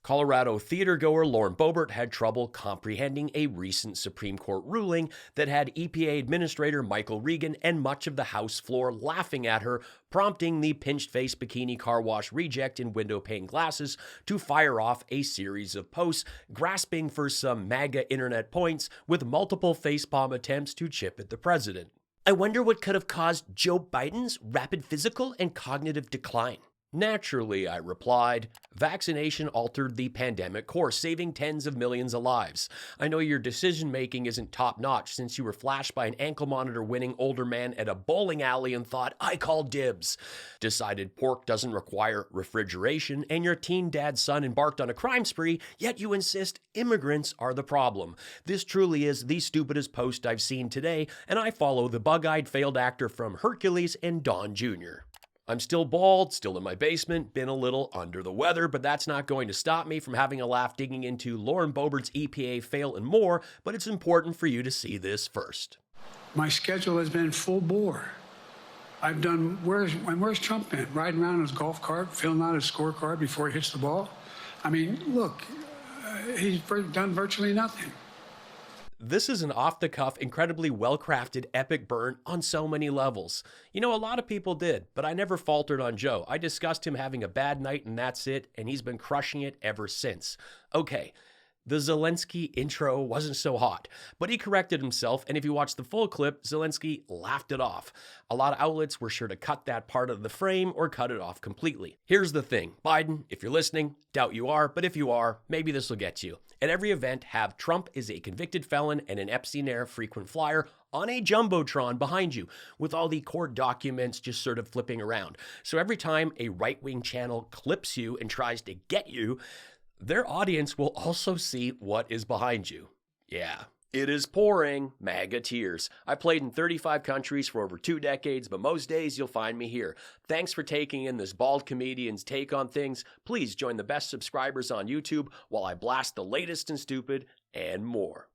Colorado theatergoer Lauren Boebert had trouble comprehending a recent Supreme Court ruling that had EPA Administrator Michael Regan and much of the House floor laughing at her, prompting the pinched-face bikini car wash reject in window-pane glasses to fire off a series of posts, grasping for some MAGA internet points with multiple facepalm attempts to chip at the president. I wonder what could have caused Joe Biden's rapid physical and cognitive decline. Naturally, I replied, vaccination altered the pandemic course, saving tens of millions of lives. I know your decision-making isn't top-notch since you were flashed by an ankle monitor-winning older man at a bowling alley and thought, I call dibs. Decided pork doesn't require refrigeration, and your teen dad's son embarked on a crime spree, yet you insist immigrants are the problem. This truly is the stupidest post I've seen today, and I follow the bug-eyed failed actor from Hercules and Don Jr. I'm still bald, still in my basement, been a little under the weather, but that's not going to stop me from having a laugh digging into Lauren Boebert's EPA fail and more, but it's important for you to see this first. My schedule has been full bore. I've done, where's Trump been? Riding around in his golf cart, filling out his scorecard before he hits the ball? I mean, look, he's done virtually nothing. This is an off-the-cuff, incredibly well-crafted, epic burn on so many levels. You know, a lot of people did, but I never faltered on Joe. I discussed him having a bad night and that's it, and he's been crushing it ever since. Okay, the Zelensky intro wasn't so hot, but he corrected himself, and if you watch the full clip, Zelensky laughed it off. A lot of outlets were sure to cut that part of the frame or cut it off completely. Here's the thing, Biden, if you're listening, doubt you are, but if you are, maybe this will get you. At every event, have Trump is a convicted felon and an Epstein-era frequent flyer on a jumbotron behind you, with all the court documents just sort of flipping around. So every time a right-wing channel clips you and tries to get you, their audience will also see what is behind you. Yeah, it is pouring MAGA tears. I played in 35 countries for over 2 decades, but most days you'll find me here. Thanks for taking in this bald comedian's take on things. Please join the best subscribers on YouTube while I blast the latest and stupid and more.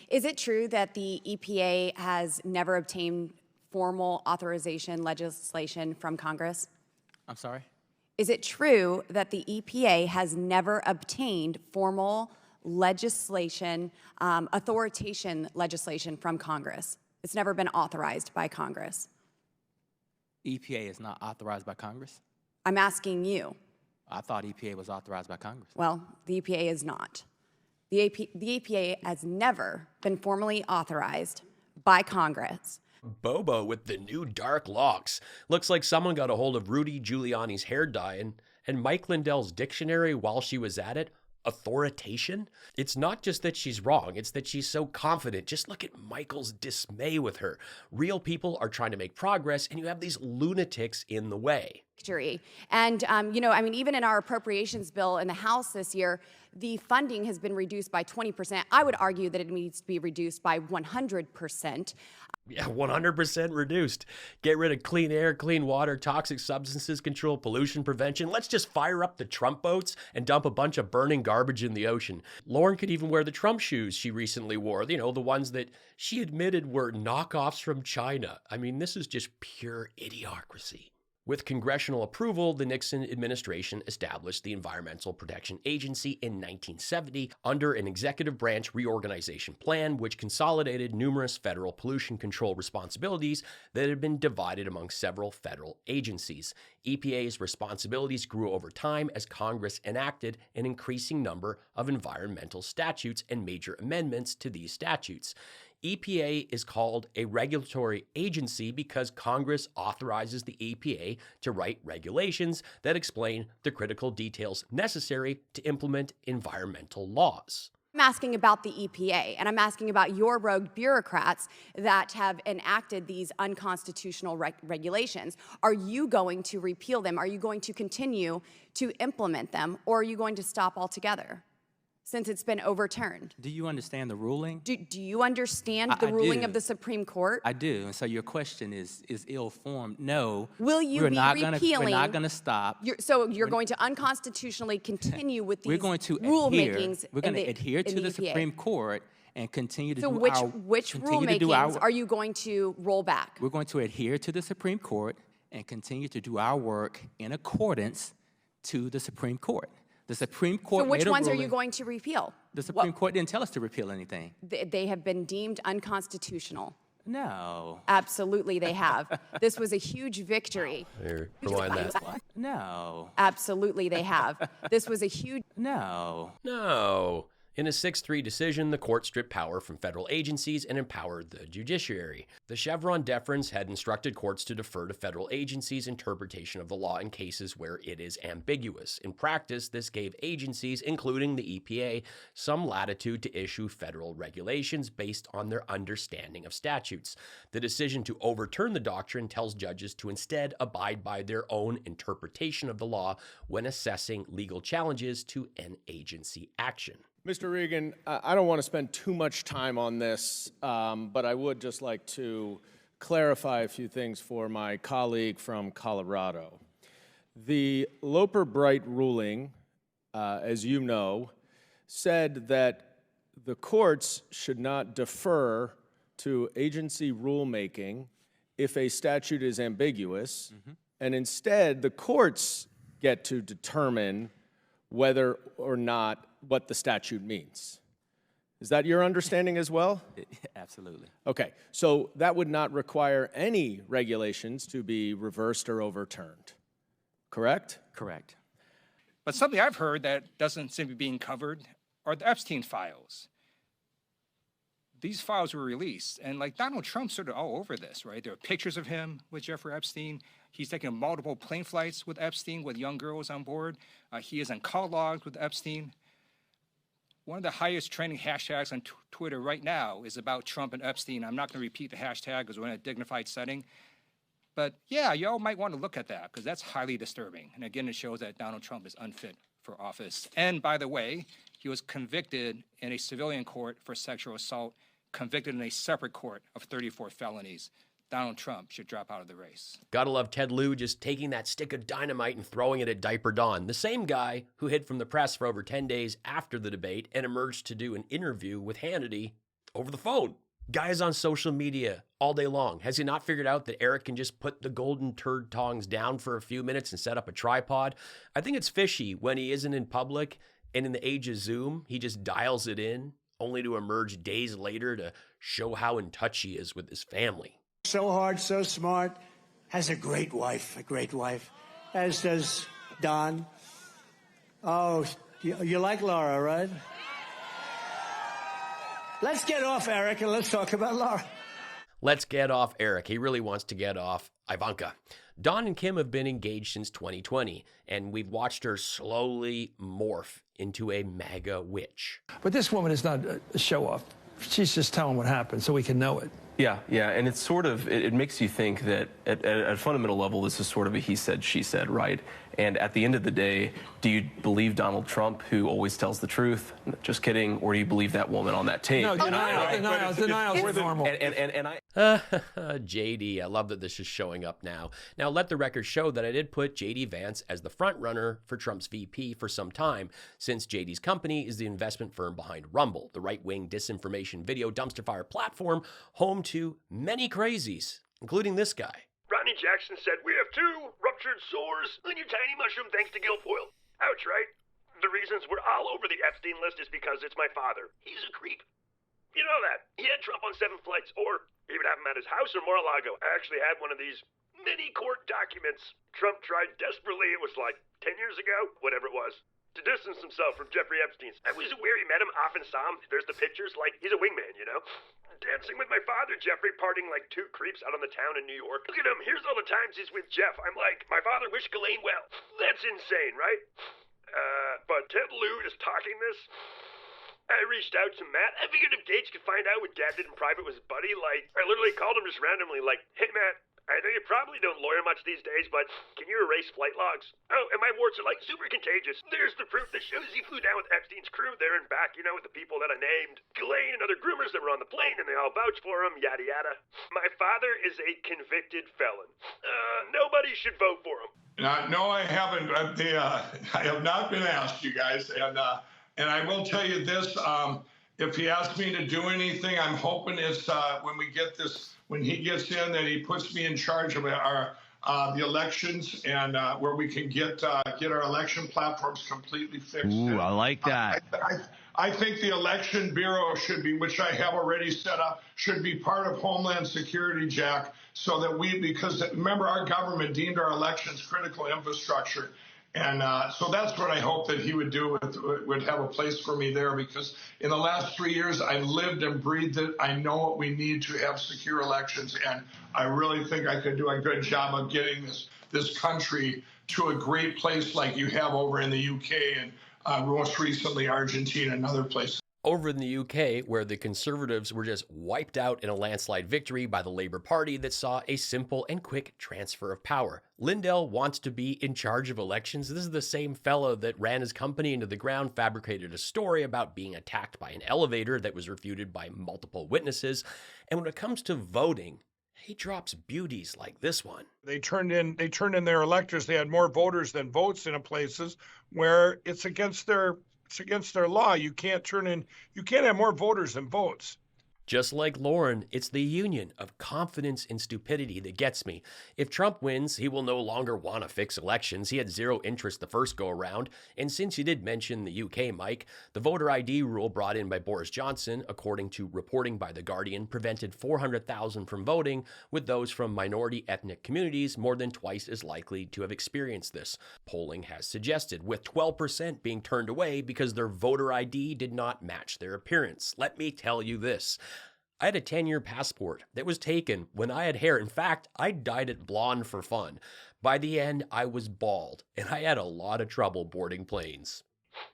Is it true that the EPA has never obtained formal authorization legislation from Congress? I'm sorry? Is it true that the EPA has never obtained formal legislation, authorization legislation from Congress? It's never been authorized by Congress. EPA is not authorized by Congress? I'm asking you. I thought EPA was authorized by Congress. Well, the EPA is not. The EPA has never been formally authorized by Congress. Bobo with the new dark locks. Looks like someone got a hold of Rudy Giuliani's hair dye and Mike Lindell's dictionary while she was at it. Authoritation? It's not just that she's wrong, it's that she's so confident. Just look at Michael's dismay with her. Real people are trying to make progress, and you have these lunatics in the way. And, you know, I mean, even in our appropriations bill in the House this year, the funding has been reduced by 20%. I would argue that it needs to be reduced by 100%. Yeah, 100% reduced. Get rid of clean air, clean water, toxic substances control, pollution prevention. Let's just fire up the Trump boats and dump a bunch of burning garbage in the ocean. Lauren could even wear the Trump shoes she recently wore, you know, the ones that she admitted were knockoffs from China. I mean, this is just pure idiocracy. With congressional approval, the Nixon administration established the Environmental Protection Agency in 1970 under an executive branch reorganization plan, which consolidated numerous federal pollution control responsibilities that had been divided among several federal agencies. EPA's responsibilities grew over time as Congress enacted an increasing number of environmental statutes and major amendments to these statutes. EPA is called a regulatory agency because Congress authorizes the EPA to write regulations that explain the critical details necessary to implement environmental laws. I'm asking about the EPA, and I'm asking about your rogue bureaucrats that have enacted these unconstitutional regulations. Are you going to repeal them? Are you going to continue to implement them, or are you going to stop altogether? Since it's been overturned. Do you understand the ruling? Do you understand the ruling of the Supreme Court? I do, and so your question is ill-formed. No, will you be repealing? We're not going to stop. You're going to unconstitutionally continue with these rulemakings. We're going to adhere to the Supreme Court and continue to do which rulemakings are you going to roll back? We're going to adhere to the Supreme Court and continue to do our work in accordance to the Supreme Court. The Supreme Court So which made a ones are ruling. you going to repeal? The Supreme Court didn't tell us to repeal anything. They have been deemed unconstitutional. No. Absolutely, they have. This was a huge victory. Here, rewind that. No. Absolutely, they have. This was a huge. No. No. In a 6-3 decision, the court stripped power from federal agencies and empowered the judiciary. The Chevron deference had instructed courts to defer to federal agencies' interpretation of the law in cases where it is ambiguous. In practice, this gave agencies, including the EPA, some latitude to issue federal regulations based on their understanding of statutes. The decision to overturn the doctrine tells judges to instead abide by their own interpretation of the law when assessing legal challenges to an agency action. Mr. Regan, I don't want to spend too much time on this, but I would just like to clarify a few things for my colleague from Colorado. The Loper-Bright ruling, as you know, said that the courts should not defer to agency rulemaking if a statute is ambiguous, and instead the courts get to determine whether or not what the statute means. Is that your understanding as well? Absolutely. Okay, so that would not require any regulations to be reversed or overturned, correct? Correct. But something I've heard that doesn't seem to be being covered are the Epstein files. These files were released, and like Donald Trump's sort of all over this, right? There are pictures of him with Jeffrey Epstein. He's taken multiple plane flights with Epstein, with young girls on board. He is on call logs with Epstein. One of the highest trending hashtags on Twitter right now is about Trump and Epstein. I'm not going to repeat the hashtag because we're in a dignified setting. But yeah, y'all might want to look at that because that's highly disturbing. And again, it shows that Donald Trump is unfit for office. And by the way, he was convicted in a civilian court for sexual assault, convicted in a separate court of 34 felonies. Donald Trump should drop out of the race. Gotta love Ted Lieu just taking that stick of dynamite and throwing it at Diaper Don, the same guy who hid from the press for over 10 days after the debate and emerged to do an interview with Hannity over the phone. Guy is on social media all day long. Has he not figured out that Eric can just put the golden turd tongs down for a few minutes and set up a tripod? I think it's fishy when he isn't in public, and in the age of Zoom, he just dials it in, only to emerge days later to show how in touch he is with his family. So hard, so smart, has a great wife, as does Don. Oh, you like Laura, right? Let's get off Eric and let's talk about Laura. Let's get off Eric. He really wants to get off Ivanka. Don and Kim have been engaged since 2020, and we've watched her slowly morph into a MAGA witch. But this woman is not a show-off. She's just telling what happened so we can know it. Yeah, and it's sort of, it makes you think that at a fundamental level, this is sort of a he said, she said, right? And at the end of the day, do you believe Donald Trump, who always tells the truth? Just kidding. Or do you believe that woman on that tape? No, denial is normal. And I... JD, I love that this is showing up now. Now, let the record show that I did put JD Vance as the front runner for Trump's VP for some time, since JD's company is the investment firm behind Rumble, the right-wing disinformation video dumpster fire platform, home to many crazies, including this guy. Rodney Jackson said, "We have 2 ruptured sores on your tiny mushroom thanks to Guilfoyle." Ouch, right? The reasons we're all over the Epstein list is because it's my father. He's a creep. You know that. He had Trump on 7 flights, or he would have him at his house in Mar-a-Lago. I actually had one of these mini court documents. Trump tried desperately, it was like 10 years ago, whatever it was, to distance himself from Jeffrey Epstein. I was aware he met him, often saw him. There's the pictures, like, he's a wingman, you know? Dancing with my father, Jeffrey, partying like 2 creeps out on the town in New York. Look at him, here's all the times he's with Jeff. I'm like, my father wished Ghislaine well. That's insane, right? But Ted Lieu is talking this. I reached out to Matt. I figured if Gates could find out what Dad did in private with his buddy, like, I literally called him just randomly, like, "Hey, Matt, I know you probably don't lawyer much these days, but can you erase flight logs? Oh, and my warts are, like, super contagious. There's the proof that shows he flew down with Epstein's crew there and back, you know, with the people that I named. Ghislaine and other groomers that were on the plane, and they all vouched for him, yada yada. My father is a convicted felon. Nobody should vote for him." No, I haven't. I have not been asked, you guys, and I will tell you this, if he asks me to do anything, I'm hoping it's when we get this, when he gets in, that he puts me in charge of the elections and where we can get our election platforms completely fixed. Ooh, I like that. I think the election bureau should be, which I have already set up, should be part of Homeland Security, Jack, so that because remember, our government deemed our elections critical infrastructure. And so that's what I hope that he would do, would have a place for me there, because in the last 3 years, I lived and breathed it. I know what we need to have secure elections, and I really think I could do a good job of getting this country to a great place like you have over in the UK and most recently Argentina and other places. Over in the UK, where the Conservatives were just wiped out in a landslide victory by the Labour Party that saw a simple and quick transfer of power. Lindell wants to be in charge of elections. This is the same fellow that ran his company into the ground, fabricated a story about being attacked by an elevator that was refuted by multiple witnesses. And when it comes to voting, he drops beauties like this one. They turned in their electors. They had more voters than votes in places where it's against their law. You can't have more voters than votes. Just like Lauren, it's the union of confidence and stupidity that gets me. If Trump wins, he will no longer want to fix elections. He had zero interest the first go around. And since you did mention the UK, Mike, the voter ID rule brought in by Boris Johnson, according to reporting by The Guardian, prevented 400,000 from voting, with those from minority ethnic communities more than twice as likely to have experienced this. Polling has suggested, with 12% being turned away because their voter ID did not match their appearance. Let me tell you this. I had a 10-year passport that was taken when I had hair. In fact, I dyed it blonde for fun. By the end, I was bald, and I had a lot of trouble boarding planes.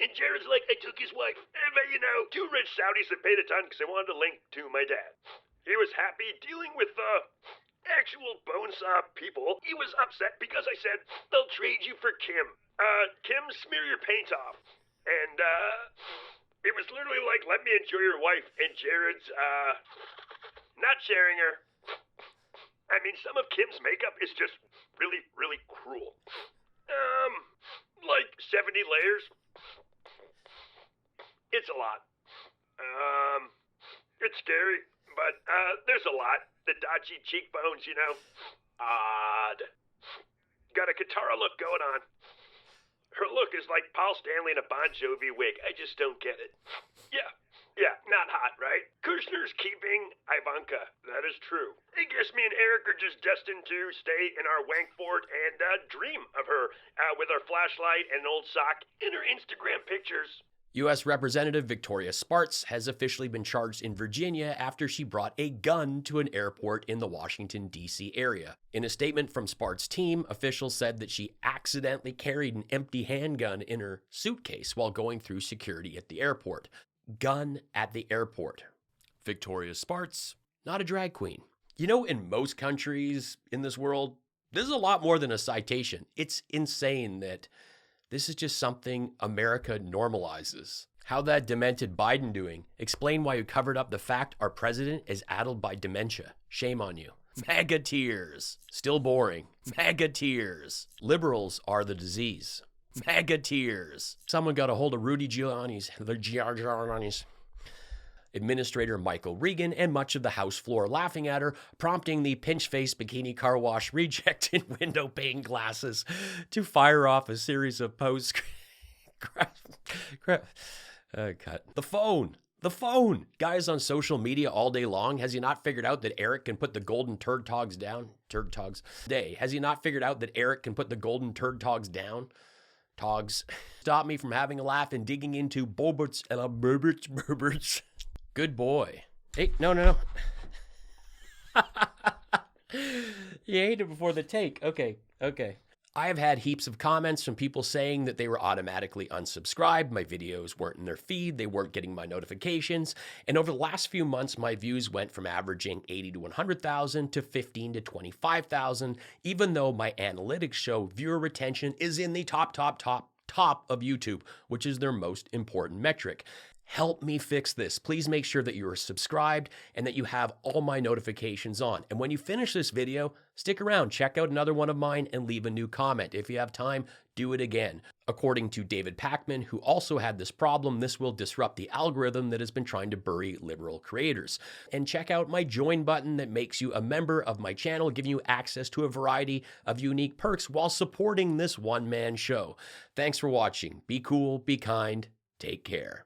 And Jared's like, I took his wife. But, you know, two rich Saudis that paid a ton because they wanted to link to my dad. He was happy dealing with actual bonesaw people. He was upset because I said, they'll trade you for Kim. Kim, smear your paint off. And, it was literally like, let me enjoy your wife, and Jared's, not sharing her. I mean, some of Kim's makeup is just really, really cruel. Like 70 layers. It's a lot. It's scary, but, there's a lot. The dodgy cheekbones, you know. Odd. Got a Katara look going on. Her look is like Paul Stanley in a Bon Jovi wig. I just don't get it. Yeah, not hot, right? Kushner's keeping Ivanka. That is true. I guess me and Eric are just destined to stay in our wank fort and dream of her with our flashlight and an old sock in her Instagram pictures. U.S. Representative Victoria Spartz has officially been charged in Virginia after she brought a gun to an airport in the Washington, D.C. area. In a statement from Spartz's team, officials said that she accidentally carried an empty handgun in her suitcase while going through security at the airport. Gun at the airport. Victoria Spartz, not a drag queen. You know, in most countries in this world, this is a lot more than a citation. It's insane that this is just something America normalizes. How that demented Biden doing? Explain why you covered up the fact our president is addled by dementia. Shame on you. MAGA tears. Still boring. MAGA tears. Liberals are the disease. MAGA tears. Someone got a hold of Rudy Giuliani's, Administrator Michael Regan, and much of the House floor laughing at her, prompting the pinch-face bikini car wash reject in window pane glasses to fire off a series of posts. Cut. The phone. Guys on social media all day long, has he not figured out that Eric can put the golden turd togs down? Has he not figured out that Eric can put the golden turd togs down? Togs. Stop me from having a laugh and digging into Boeberts and Boeberts. Good boy. Hey, no. You ate it before the take. Okay. I have had heaps of comments from people saying that they were automatically unsubscribed, my videos weren't in their feed, they weren't getting my notifications, and over the last few months, my views went from averaging 80 to 100,000 to 15 to 25,000, even though my analytics show viewer retention is in the top of YouTube, which is their most important metric. Help me fix this. Please make sure that you are subscribed and that you have all my notifications on. And when you finish this video, stick around, check out another one of mine, and leave a new comment. If you have time, do it again. According to David Pakman, who also had this problem, this will disrupt the algorithm that has been trying to bury liberal creators. And check out my join button that makes you a member of my channel, giving you access to a variety of unique perks while supporting this one-man show. Thanks for watching. Be cool, be kind, take care.